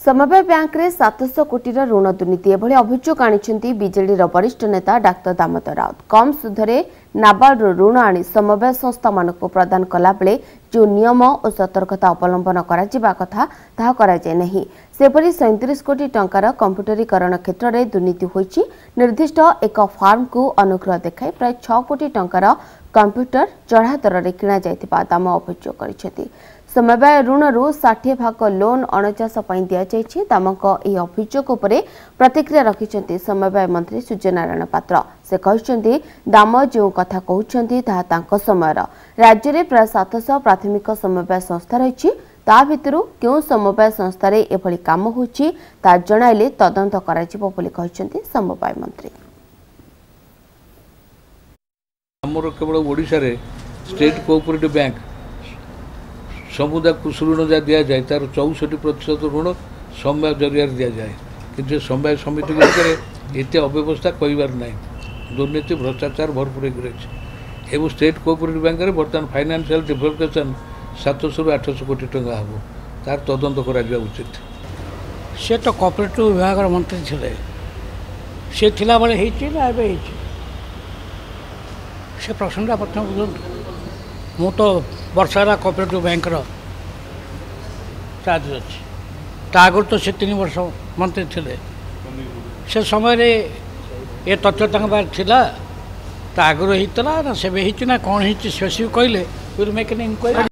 समवाय बैंक रे 700 कोटी ऋण दुर्नीति एभली अभियोग आनी बीजेडी वरिष्ठ नेता डाक्टर दामोदर राउत। कम सुधरे नाबार्ड ऋण आनी समवाय संस्था मानक प्रदान कला बेले जो नियम और सतर्कता अवलंबन करा कथा ताहा करा जाय नहीं। सेपरि 37 कोटी टंकार कंप्यूटरीकरण क्षेत्र में दुर्नीति होईछि। निर्दिष्ट एक फार्म को अनुग्रह देखाई प्राय 6 कोटी टंकार कंप्यूटर चढ़ा दर में किणा जायतिबा दाम अभियोग करिसेंति। समवाय ऋण रु 60 भाग लोन अणचाष दि जाइछि। दामक यह अभियोग उपरे प्रतिक्रिया रखिछन्ति समवाय मंत्री सूर्यनारायण पात्र। से कहिछन्ति दाम जो कथा कहउछन्ति ताहा तांको समयर राज्य में प्राय 700 प्राथमिक समवाय संस्था रहिछि। ता भितरु केउ समवाय संस्था रे एभली काम होछि ता जणाइले तदंत कराजिबो बोली कहिछन्ति समवाय मंत्री। हमर केवल ओडिसा रे स्टेट कोऑपरेटिव बैंक समुदाय कृषि ऋण जहाँ दि जाए तार 64% ऋण समवाय जरिया दि जाए कि समवाय समिति गुड़िक एत अव्यवस्था कहबार ना। दुर्नीति भ्रष्टाचार भरपूर एवं स्टेट कोऑपरेटिव बैंक में बर्तमान फाइनेंशियल डेभलपमेंट 700 ରୁ 800 कोटी टंका हम तार तदंत करा उचित। से तो कोऑपरेटिव विभाग मंत्री थे से थिला बेले हेछि ना एबे हेछि से प्रश्नटा प्रथम बुझु। मु तो वर्षारा कोऑपरेटिव बैंक चार्ज अच्छी आगुरी तो से 3 वर्ष मंत्री थे से समय रे ये तथ्य थिला आगुरी होता ना से कौन स्पेसिफिक कहले विल मेक एन इंक्वायरी।